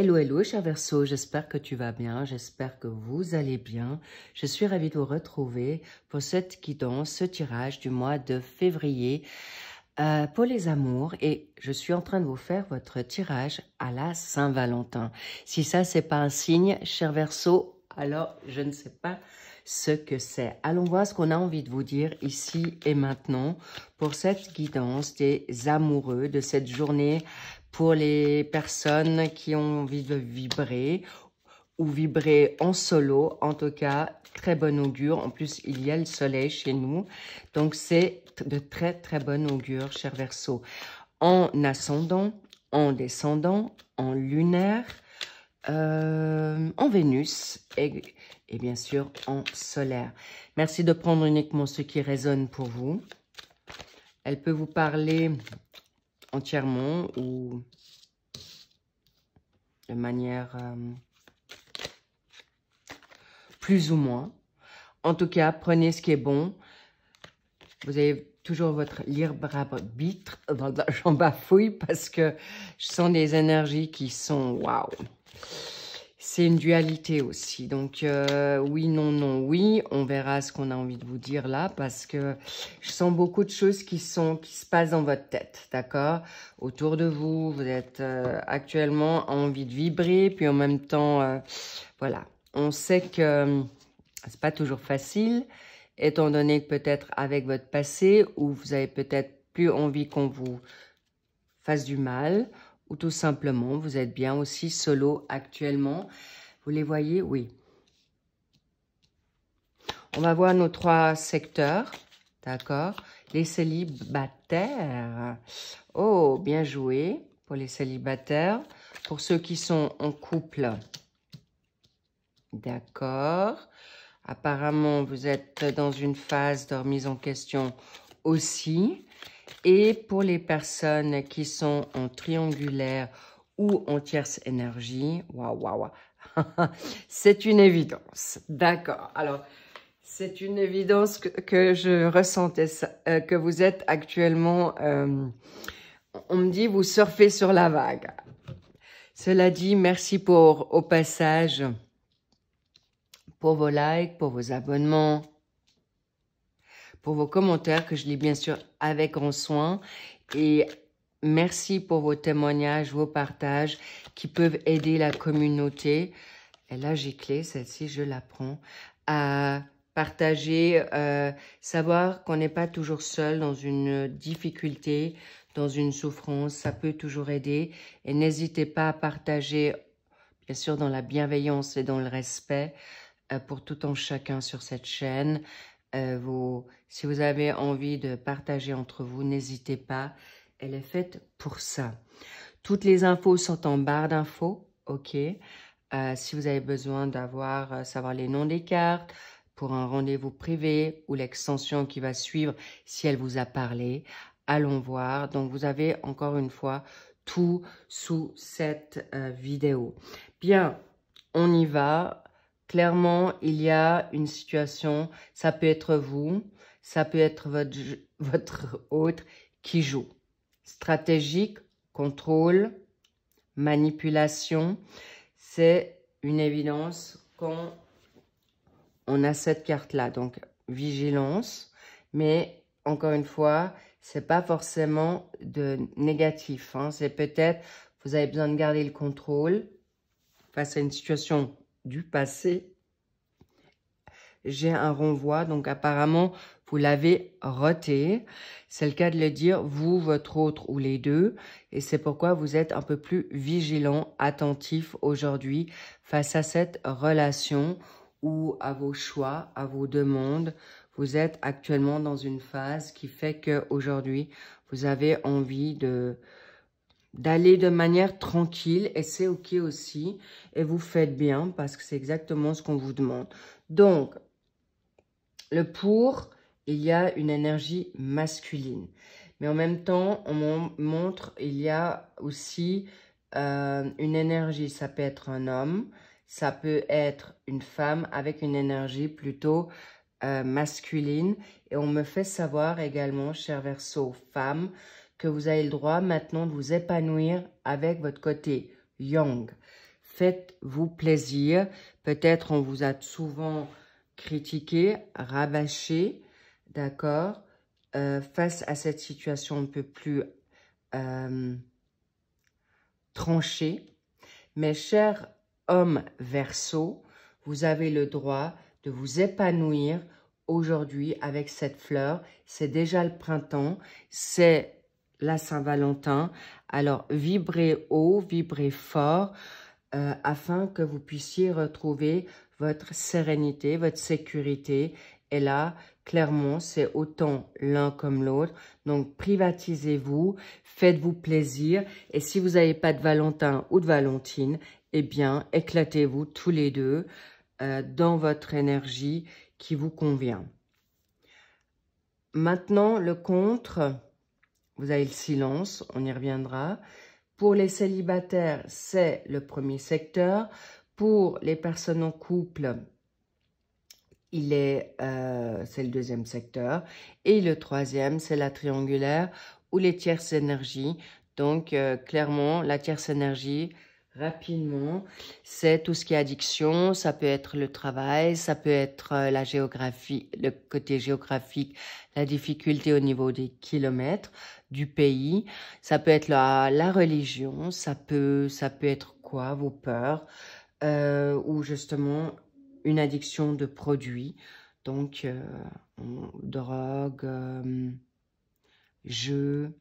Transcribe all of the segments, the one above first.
Hello, hello, cher Verseau, j'espère que tu vas bien, j'espère que vous allez bien. Je suis ravie de vous retrouver pour cette guidance, ce tirage du mois de février pour les amours. Et je suis en train de vous faire votre tirage à la Saint-Valentin. Si ça, c'est pas un signe, cher Verseau, alors je ne sais pas ce que c'est. Allons voir ce qu'on a envie de vous dire ici et maintenant pour cette guidance des amoureux de cette journée, pour les personnes qui ont envie de vibrer ou vibrer en solo. En tout cas, très bon augure. En plus, il y a le soleil chez nous. Donc, c'est de très, très bon augure, cher Verseau. En ascendant, en descendant, en lunaire, en Vénus et bien sûr en solaire. Merci de prendre uniquement ce qui résonne pour vous. Elle peut vous parler entièrement ou de manière plus ou moins. En tout cas, prenez ce qui est bon. Vous avez toujours votre libre arbitre. J'en bafouille parce que je sens des énergies qui sont waouh. C'est une dualité aussi. Donc, oui, non, non, oui. On verra ce qu'on a envie de vous dire là parce que je sens beaucoup de choses qui se passent dans votre tête, d'accord? Autour de vous, vous êtes actuellement envie de vibrer, puis en même temps, voilà. On sait que c'est pas toujours facile, étant donné que peut-être avec votre passé, où vous avez peut-être plus envie qu'on vous fasse du mal, ou tout simplement, vous êtes bien aussi solo actuellement. Vous les voyez? Oui. On va voir nos 3 secteurs, d'accord? Les célibataires. Oh, bien joué pour les célibataires. Pour ceux qui sont en couple, d'accord. Apparemment, vous êtes dans une phase de remise en question aussi. Et pour les personnes qui sont en triangulaire ou en tierce énergie, waouh, waouh, waouh, c'est une évidence. D'accord. Alors, c'est une évidence que je ressentais, que vous êtes actuellement, on me dit, vous surfez sur la vague. Cela dit, merci au passage, pour vos likes, pour vos abonnements, pour vos commentaires que je lis bien sûr avec grand soin. Et merci pour vos témoignages, vos partages qui peuvent aider la communauté. Et là, j'ai clé, celle-ci, je la prends, à partager, savoir qu'on n'est pas toujours seul dans une difficulté, dans une souffrance. Ça peut toujours aider. Et n'hésitez pas à partager, bien sûr, dans la bienveillance et dans le respect, pour tout un chacun sur cette chaîne. Si vous avez envie de partager entre vous, n'hésitez pas. Elle est faite pour ça. Toutes les infos sont en barre d'infos, ok? Si vous avez besoin savoir les noms des cartes pour un rendez-vous privé ou l'extension qui va suivre si elle vous a parlé, allons voir. Donc, vous avez encore une fois tout sous cette vidéo. Bien, on y va. Clairement, il y a une situation, ça peut être vous, ça peut être votre autre qui joue. Stratégique, contrôle, manipulation, c'est une évidence quand on a cette carte-là. Donc, vigilance, mais encore une fois, c'est pas forcément de négatif. Hein. C'est peut-être, vous avez besoin de garder le contrôle face à une situation du passé. J'ai un renvoi, donc apparemment, vous l'avez roté. C'est le cas de le dire, vous, votre autre ou les deux. Et c'est pourquoi vous êtes un peu plus vigilant, attentif aujourd'hui face à cette relation ou à vos choix, à vos demandes. Vous êtes actuellement dans une phase qui fait qu'aujourd'hui, vous avez envie d'aller de manière tranquille et c'est ok aussi. Et vous faites bien parce que c'est exactement ce qu'on vous demande. Donc, le pour, il y a une énergie masculine. Mais en même temps, on montre, il y a aussi une énergie. Ça peut être un homme, ça peut être une femme avec une énergie plutôt masculine. Et on me fait savoir également, cher Verseau, femme, que vous avez le droit maintenant de vous épanouir avec votre côté yang. faites-vous plaisir. Peut-être on vous a souvent critiqué, rabâché, d'accord, face à cette situation un peu plus tranchée. Mes chers hommes Verseau, vous avez le droit de vous épanouir aujourd'hui avec cette fleur. C'est déjà le printemps, c'est la Saint-Valentin. Alors, vibrez haut, vibrez fort, afin que vous puissiez retrouver votre sérénité, votre sécurité. Et là, clairement, c'est autant l'un comme l'autre. Donc, privatisez-vous, faites-vous plaisir. Et si vous n'avez pas de Valentin ou de Valentine, eh bien, éclatez-vous tous les deux dans votre énergie qui vous convient. Maintenant, le contre, vous avez le silence, on y reviendra. Pour les célibataires, c'est le premier secteur. Pour les personnes en couple, c'est le deuxième secteur. Et le troisième, c'est la triangulaire ou les tierces énergies. Donc, clairement, la tierce énergie, rapidement, c'est tout ce qui est addiction. Ça peut être le travail, ça peut être la géographie, le côté géographique, la difficulté au niveau des kilomètres du pays. Ça peut être la religion, ça peut être quoi, vos peurs, ou justement une addiction de produits, donc drogue, jeux,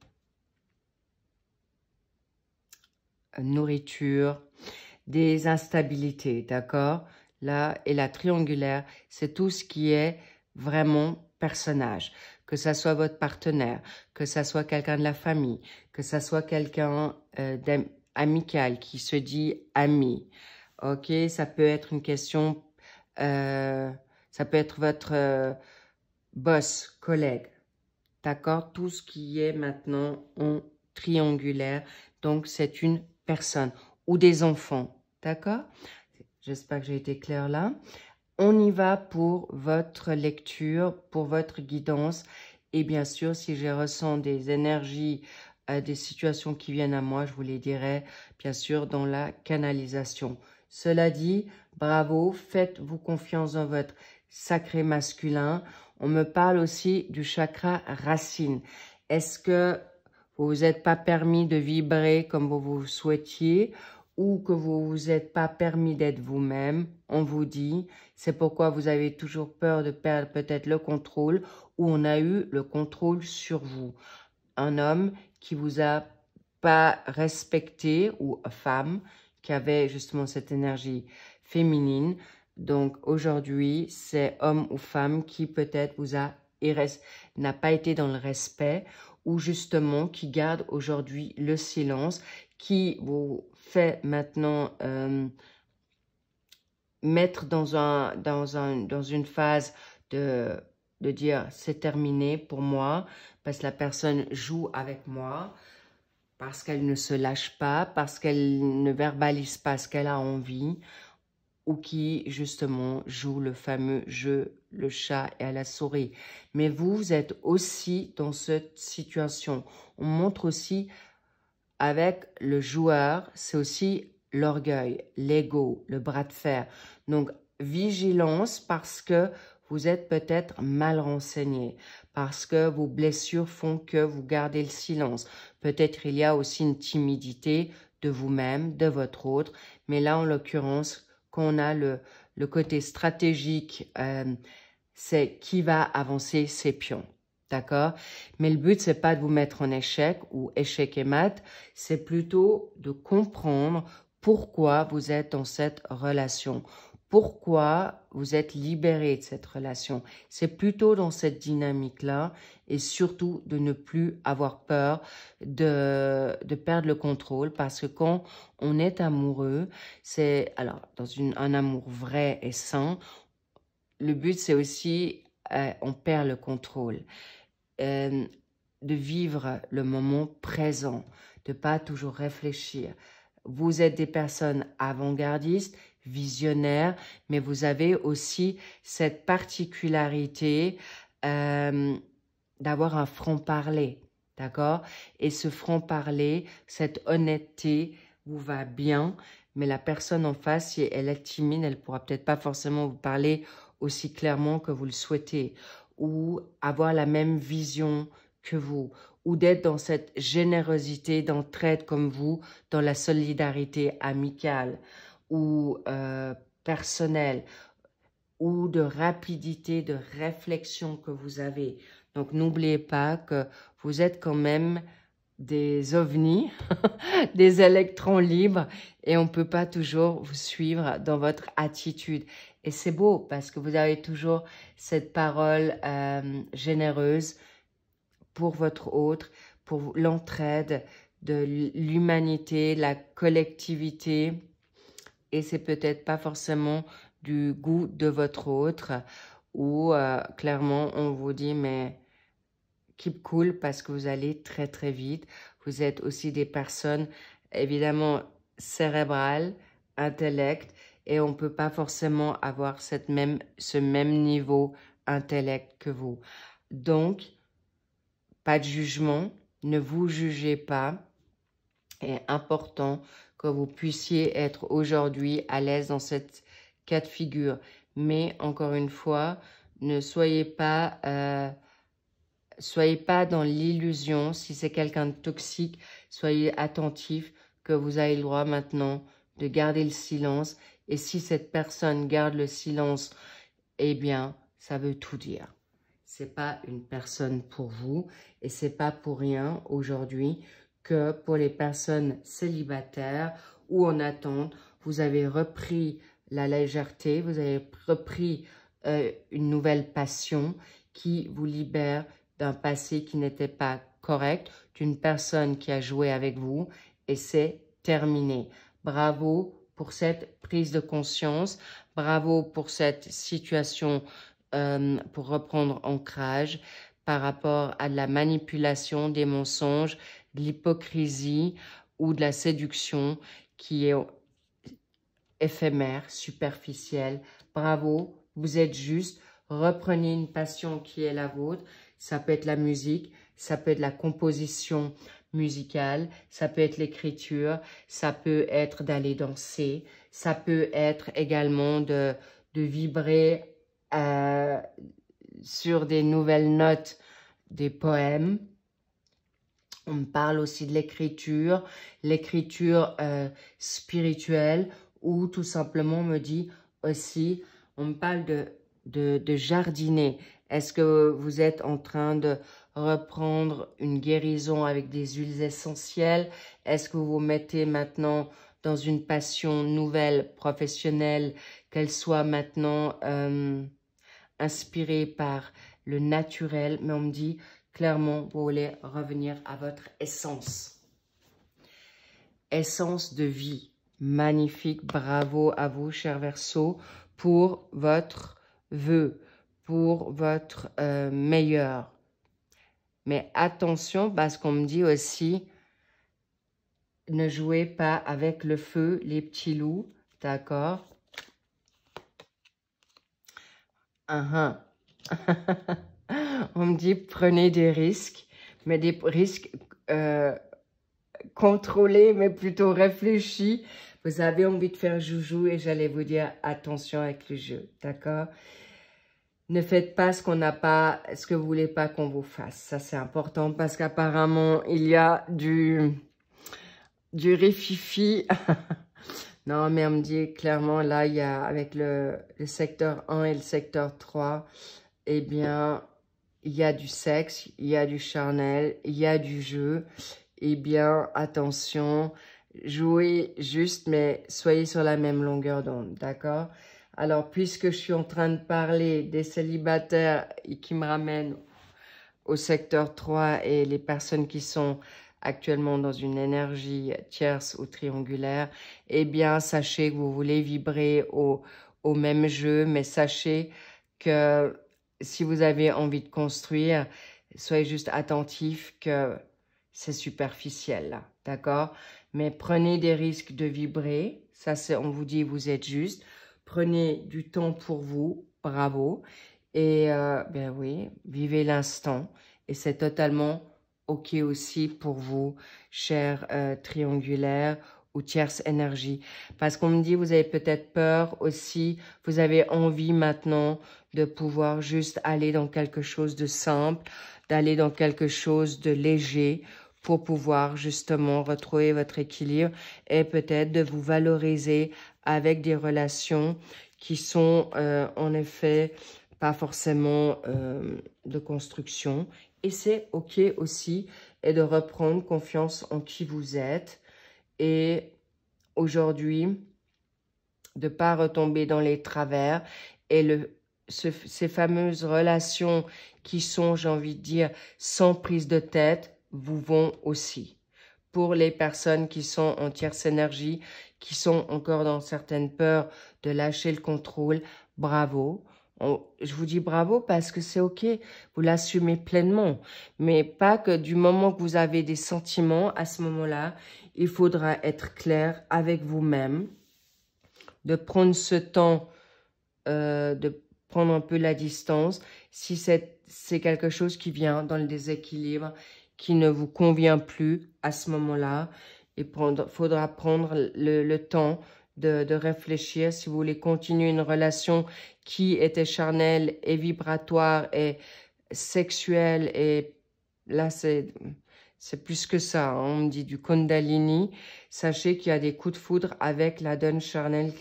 nourriture, des instabilités, d'accord? Là, et la triangulaire, c'est tout ce qui est vraiment personnage, que ça soit votre partenaire, que ça soit quelqu'un de la famille, que ça soit quelqu'un amical qui se dit ami, ok? Ça peut être une question, ça peut être votre boss, collègue, d'accord? Tout ce qui est maintenant en triangulaire, donc c'est une personne ou des enfants, d'accord? J'espère que j'ai été claire là. On y va pour votre lecture, pour votre guidance. Et bien sûr, si je ressens des énergies, des situations qui viennent à moi, je vous les dirai, bien sûr, dans la canalisation. Cela dit, bravo, faites-vous confiance dans votre sacré masculin. On me parle aussi du chakra racine. Est-ce que vous vous êtes pas permis de vibrer comme vous souhaitiez ou que vous vous êtes pas permis d'être vous-même? On vous dit, c'est pourquoi vous avez toujours peur de perdre peut-être le contrôle ou on a eu le contrôle sur vous. Un homme qui vous a pas respecté ou femme qui avait justement cette énergie féminine. Donc aujourd'hui, c'est homme ou femme qui peut-être n'a pas été dans le respect ou justement qui garde aujourd'hui le silence, qui vous fait maintenant mettre dans une phase de dire c'est terminé pour moi, parce que la personne joue avec moi, parce qu'elle ne se lâche pas, parce qu'elle ne verbalise pas ce qu'elle a envie, ou qui justement joue le fameux jeu, le chat et à la souris. Mais vous êtes aussi dans cette situation. On montre aussi avec le joueur, c'est aussi l'orgueil, l'ego, le bras de fer. Donc, vigilance parce que vous êtes peut-être mal renseigné, parce que vos blessures font que vous gardez le silence. Peut-être il y a aussi une timidité de vous-même, de votre autre, mais là, en l'occurrence, quand on a le côté stratégique, c'est qui va avancer ses pions. D'accord? Mais le but, c'est pas de vous mettre en échec ou échec et mat, c'est plutôt de comprendre pourquoi vous êtes dans cette relation, pourquoi vous êtes libéré de cette relation. C'est plutôt dans cette dynamique-là et surtout de ne plus avoir peur de perdre le contrôle parce que quand on est amoureux, c'est alors dans un amour vrai et sain, le but c'est aussi on perd le contrôle. De vivre le moment présent, de pas toujours réfléchir. Vous êtes des personnes avant-gardistes, visionnaires, mais vous avez aussi cette particularité d'avoir un franc-parler, d'accord? Et ce franc-parler, cette honnêteté vous va bien, mais la personne en face, si elle est timide, elle ne pourra peut-être pas forcément vous parler aussi clairement que vous le souhaitez, ou avoir la même vision que vous, ou d'être dans cette générosité, d'entraide comme vous, dans la solidarité amicale ou personnelle, ou de rapidité de réflexion que vous avez. Donc, n'oubliez pas que vous êtes quand même des ovnis, des électrons libres, et on ne peut pas toujours vous suivre dans votre attitude. Et c'est beau parce que vous avez toujours cette parole généreuse pour votre autre, pour l'entraide, de l'humanité, la collectivité, et c'est peut-être pas forcément du goût de votre autre, ou clairement on vous dit mais keep cool parce que vous allez très très vite. Vous êtes aussi des personnes évidemment cérébrales, intellect, et on ne peut pas forcément avoir ce même niveau intellect que vous. Donc, pas de jugement, ne vous jugez pas. Il est important que vous puissiez être aujourd'hui à l'aise dans cette cas de figure. Mais encore une fois, ne soyez pas dans l'illusion. Si c'est quelqu'un de toxique, soyez attentif que vous avez le droit maintenant de garder le silence. Et si cette personne garde le silence, eh bien, ça veut tout dire. C'est pas une personne pour vous et c'est pas pour rien aujourd'hui que pour les personnes célibataires ou en attente, vous avez repris la légèreté, vous avez repris une nouvelle passion qui vous libère d'un passé qui n'était pas correct, d'une personne qui a joué avec vous et c'est terminé. Bravo pour cette prise de conscience, bravo pour cette situation pour reprendre ancrage par rapport à de la manipulation, des mensonges, de l'hypocrisie ou de la séduction qui est éphémère, superficielle. Bravo, vous êtes juste. Reprenez une passion qui est la vôtre. Ça peut être la musique, ça peut être la composition musicale, ça peut être l'écriture, ça peut être d'aller danser, ça peut être également de vibrer sur des nouvelles notes des poèmes. On me parle aussi de l'écriture spirituelle, ou tout simplement on me dit aussi, on me parle de jardiner. Est-ce que vous êtes en train de reprendre une guérison avec des huiles essentielles? Est-ce que vous vous mettez maintenant dans une passion nouvelle, professionnelle, qu'elle soit maintenant inspirée par le naturel? Mais on me dit clairement, vous voulez revenir à votre essence. Essence de vie. Magnifique. Bravo à vous, cher Verseau, pour votre vœu, pour votre meilleur. Mais attention, parce qu'on me dit aussi, ne jouez pas avec le feu, les petits loups. D'accord? On me dit, prenez des risques, mais des risques contrôlés, mais plutôt réfléchis. Vous avez envie de faire joujou et j'allais vous dire, attention avec le jeu, d'accord? Ne faites pas ce qu'on n'a pas, ce que vous voulez pas qu'on vous fasse. Ça, c'est important parce qu'apparemment, il y a du rififi. Non, mais on me dit clairement, là, il y a avec le secteur 1 et le secteur 3, eh bien, il y a du sexe, il y a du charnel, il y a du jeu. Eh bien, attention, jouez juste, mais soyez sur la même longueur d'onde, d'accord? Alors, puisque je suis en train de parler des célibataires et qui me ramènent au secteur 3 et les personnes qui sont actuellement dans une énergie tierce ou triangulaire, eh bien, sachez que vous voulez vibrer au même jeu, mais sachez que si vous avez envie de construire, soyez juste attentif que c'est superficiel, là, d'accord? Mais prenez des risques de vibrer, ça c'est, on vous dit, vous êtes juste. Prenez du temps pour vous, bravo. Et ben oui, vivez l'instant. Et c'est totalement OK aussi pour vous, chers triangulaires ou tierce énergie. Parce qu'on me dit, vous avez peut-être peur aussi, vous avez envie maintenant de pouvoir juste aller dans quelque chose de simple, d'aller dans quelque chose de léger pour pouvoir justement retrouver votre équilibre et peut-être de vous valoriser avec des relations qui sont en effet pas forcément de construction. Et c'est OK aussi, et de reprendre confiance en qui vous êtes. Et aujourd'hui, de ne pas retomber dans les travers et ces fameuses relations qui sont, j'ai envie de dire, sans prise de tête, vous vont aussi. Pour les personnes qui sont en tierce énergie, qui sont encore dans certaines peurs de lâcher le contrôle, bravo. Je vous dis bravo parce que c'est OK, vous l'assumez pleinement. Mais pas que du moment que vous avez des sentiments, à ce moment-là, il faudra être clair avec vous-même, de prendre ce temps, de prendre un peu la distance. Si c'est quelque chose qui vient dans le déséquilibre, qui ne vous convient plus à ce moment-là, il faudra prendre le temps de réfléchir. Si vous voulez continuer une relation qui était charnelle et vibratoire et sexuelle, et là c'est plus que ça, hein. On me dit du Kundalini. Sachez qu'il y a des coups de foudre avec la donne charnelle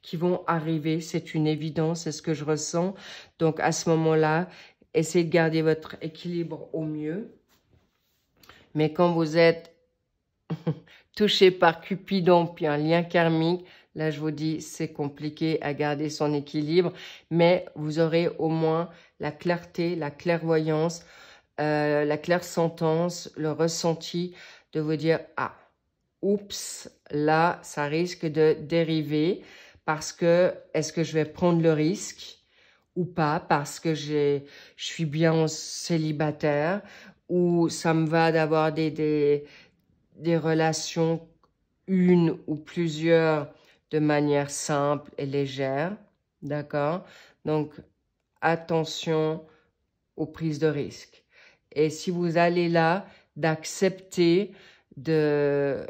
qui vont arriver. C'est une évidence, c'est ce que je ressens. Donc à ce moment-là, essayez de garder votre équilibre au mieux. Mais quand vous êtes touché par Cupidon puis un lien karmique, là je vous dis c'est compliqué à garder son équilibre. Mais vous aurez au moins la clarté, la clairvoyance, la clairsentence, le ressenti de vous dire « Ah, oups, là, ça risque de dériver parce que est-ce que je vais prendre le risque ou pas parce que je suis bien célibataire ou ça me va d'avoir des relations, une ou plusieurs, de manière simple et légère. D'accord? Donc, attention aux prises de risque. Et si vous allez là, d'accepter de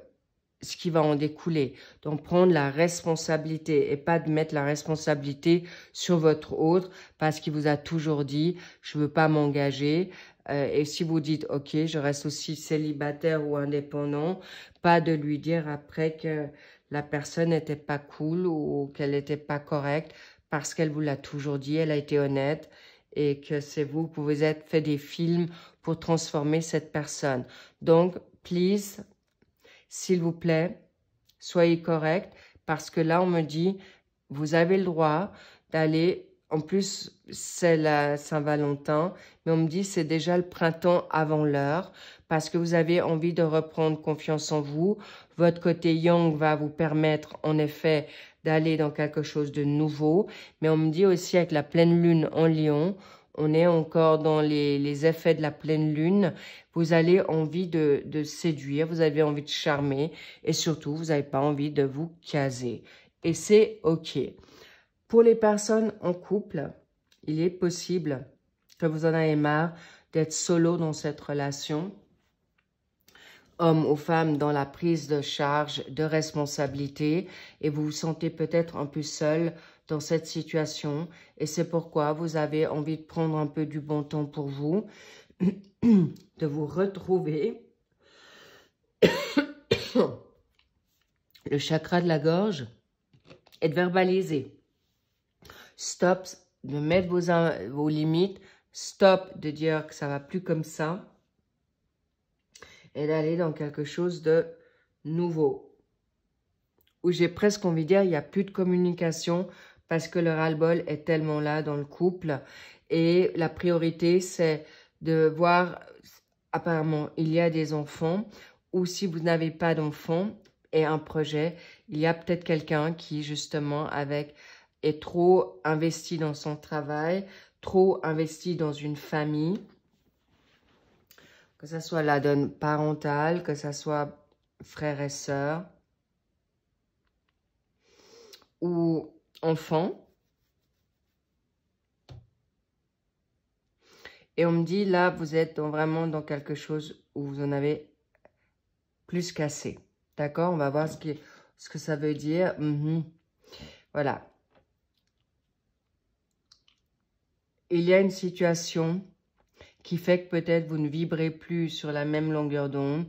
ce qui va en découler. Donc, prendre la responsabilité et pas de mettre la responsabilité sur votre autre parce qu'il vous a toujours dit « je veux pas m'engager ». Et si vous dites « ok, je reste aussi célibataire ou indépendant », pas de lui dire après que la personne n'était pas cool ou qu'elle n'était pas correcte parce qu'elle vous l'a toujours dit, elle a été honnête et que c'est vous que vous êtes fait des films pour transformer cette personne. Donc, please, s'il vous plaît, soyez correct parce que là, on me dit, vous avez le droit d'aller, en plus, c'est la Saint-Valentin, mais on me dit, c'est déjà le printemps avant l'heure parce que vous avez envie de reprendre confiance en vous. Votre côté yang va vous permettre, en effet, d'aller dans quelque chose de nouveau. Mais on me dit aussi, avec la pleine lune en Lion, on est encore dans les effets de la pleine lune. Vous avez envie de séduire, vous avez envie de charmer et surtout, vous n'avez pas envie de vous caser. Et c'est OK. Pour les personnes en couple, il est possible que vous en ayez marre d'être solo dans cette relation. Homme ou femme dans la prise de charge, de responsabilité et vous vous sentez peut-être un peu seul dans cette situation et c'est pourquoi vous avez envie de prendre un peu du bon temps pour vous, de vous retrouver. Le chakra de la gorge et de verbaliser. Stop de mettre vos limites, stop de dire que ça va plus comme ça et d'aller dans quelque chose de nouveau. Où j'ai presque envie de dire, il n'y a plus de communication parce que le ras-le-bol est tellement là dans le couple. Et la priorité, c'est de voir, apparemment, il y a des enfants ou si vous n'avez pas d'enfants et un projet, il y a peut-être quelqu'un qui, justement, est trop investi dans son travail, trop investi dans une famille, que ce soit la donne parentale, que ce soit frères et sœurs ou enfants. Et on me dit, là, vous êtes vraiment dans quelque chose où vous en avez plus qu'assez. D'accord? On va voir ce que ça veut dire. Voilà. Il y a une situation qui fait que peut-être vous ne vibrez plus sur la même longueur d'onde.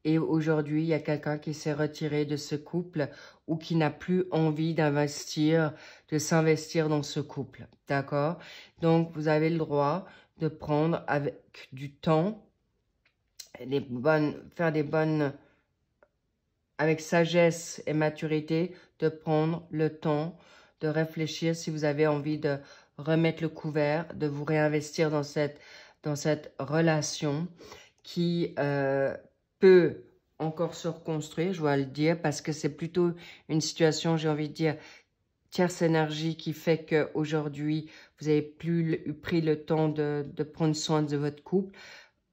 Et aujourd'hui, il y a quelqu'un qui s'est retiré de ce couple ou qui n'a plus envie d'investir, de s'investir dans ce couple. D'accord? Donc, vous avez le droit de prendre avec du temps, faire des bonnes, avec sagesse et maturité, de prendre le temps de réfléchir si vous avez envie de remettre le couvert, de vous réinvestir dans cette relation qui peut encore se reconstruire, je dois le dire, parce que c'est plutôt une situation, j'ai envie de dire, tierce énergie qui fait qu'aujourd'hui, vous avez plus pris le temps de prendre soin de votre couple.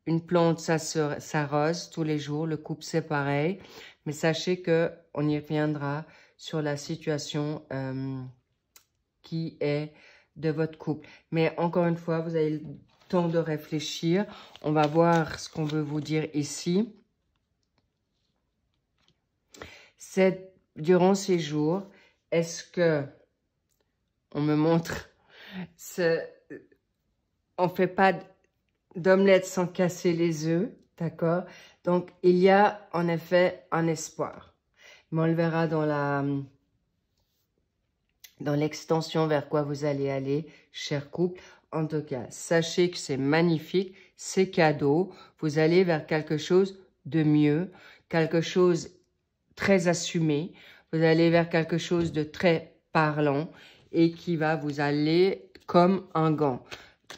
Une plante, ça s'arrose tous les jours, le couple c'est pareil, mais sachez qu'on y reviendra sur la situation qui est de votre couple. Mais encore une fois, vous avez le temps de réfléchir. On va voir ce qu'on veut vous dire ici. Durant ces jours, est-ce que on me montre on fait pas d'omelette sans casser les œufs, d'accord? Donc, il y a en effet un espoir. Mais on le verra dans l'extension vers quoi vous allez aller, cher couple. En tout cas, sachez que c'est magnifique, c'est cadeau. Vous allez vers quelque chose de mieux, quelque chose très assumé. Vous allez vers quelque chose de très parlant et qui va vous aller comme un gant.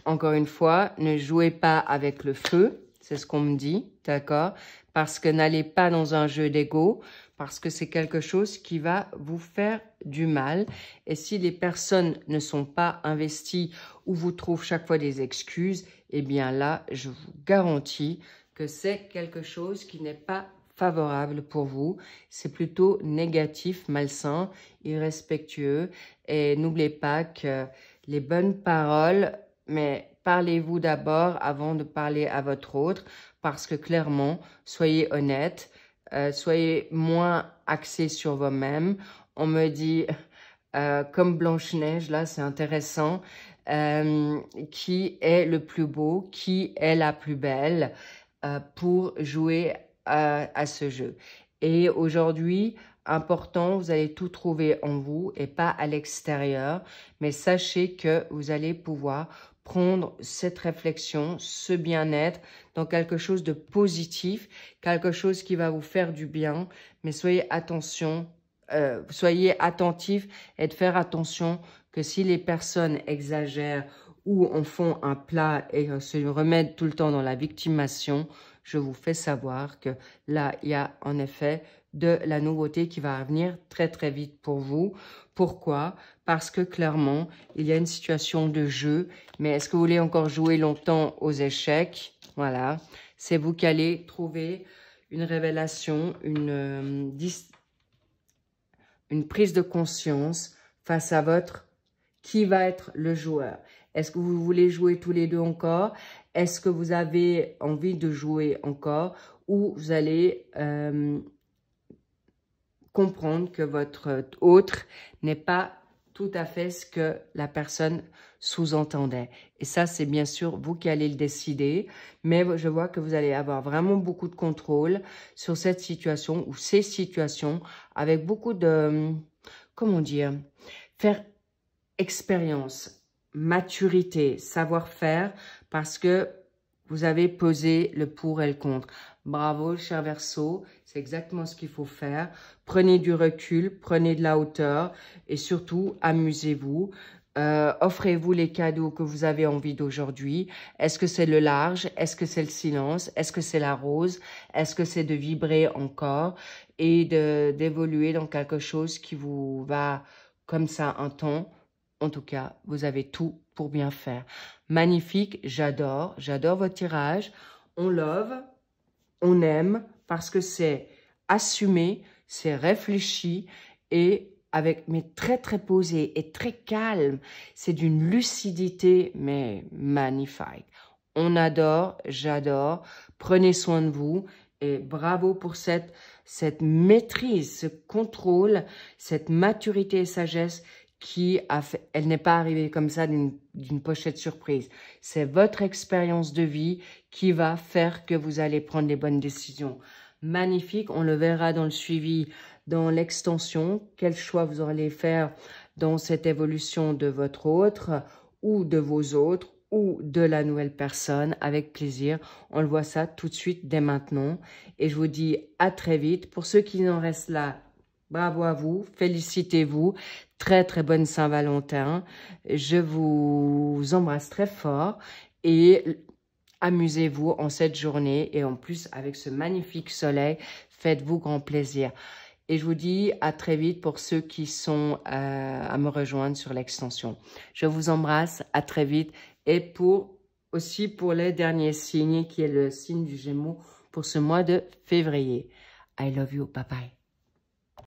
Encore une fois, ne jouez pas avec le feu, c'est ce qu'on me dit, d'accord? Parce que n'allez pas dans un jeu d'ego, parce que c'est quelque chose qui va vous faire du mal. Et si les personnes ne sont pas investies ou vous trouvent chaque fois des excuses, eh bien là, je vous garantis que c'est quelque chose qui n'est pas favorable pour vous. C'est plutôt négatif, malsain, irrespectueux. Et n'oubliez pas que les bonnes paroles, mais parlez-vous d'abord avant de parler à votre autre, parce que clairement, soyez honnête, soyez moins axé sur vous-même. On me dit, comme Blanche-Neige, là c'est intéressant, qui est le plus beau, qui est la plus belle pour jouer à ce jeu. Et aujourd'hui, important, vous allez tout trouver en vous et pas à l'extérieur, mais sachez que vous allez pouvoir prendre cette réflexion, ce bien-être dans quelque chose de positif, quelque chose qui va vous faire du bien, mais soyez attentifs et de faire attention que si les personnes exagèrent ou en font un plat et se remettent tout le temps dans la victimation, je vous fais savoir que là, il y a en effet de la nouveauté qui va venir très très vite pour vous. Pourquoi? Parce que clairement, il y a une situation de jeu, mais est-ce que vous voulez encore jouer longtemps aux échecs? Voilà, c'est vous qui allez trouver une révélation, une prise de conscience face à qui va être le joueur. Est-ce que vous voulez jouer tous les deux encore? Est-ce que vous avez envie de jouer encore? Ou vous allez comprendre que votre autre n'est pas tout à fait ce que la personne sous-entendait. Et ça, c'est bien sûr vous qui allez le décider. Mais je vois que vous allez avoir vraiment beaucoup de contrôle sur cette situation ou ces situations avec beaucoup de, comment dire, faire expérience, maturité, savoir-faire parce que vous avez pesé le pour et le contre. Bravo, cher Verseau, c'est exactement ce qu'il faut faire. Prenez du recul, prenez de la hauteur et surtout, amusez-vous. Offrez-vous les cadeaux que vous avez envie d'aujourd'hui. Est-ce que c'est le large? Est-ce que c'est le silence? Est-ce que c'est la rose? Est-ce que c'est de vibrer encore et d'évoluer dans quelque chose qui vous va comme ça un temps? En tout cas, vous avez tout pour bien faire. Magnifique, j'adore votre tirage. On love, on aime parce que c'est assumé, c'est réfléchi et mais très très posé et très calme. C'est d'une lucidité mais magnifique. On adore, j'adore. Prenez soin de vous et bravo pour cette cette maîtrise, ce contrôle, cette maturité et sagesse elle n'est pas arrivée comme ça d'une pochette surprise. C'est votre expérience de vie qui va faire que vous allez prendre les bonnes décisions. Magnifique, on le verra dans le suivi, dans l'extension, quel choix vous allez faire dans cette évolution de votre autre ou de vos autres ou de la nouvelle personne, avec plaisir. On le voit ça tout de suite, dès maintenant. Et je vous dis à très vite. Pour ceux qui en restent là, bravo à vous, félicitez-vous. Très, très bonne Saint-Valentin. Je vous embrasse très fort et amusez-vous en cette journée. Et en plus, avec ce magnifique soleil, faites-vous grand plaisir. Et je vous dis à très vite pour ceux qui sont à me rejoindre sur l'extension. Je vous embrasse, à très vite. Et aussi pour le dernier signe, qui est le signe du Gémeaux pour ce mois de février. I love you, bye bye.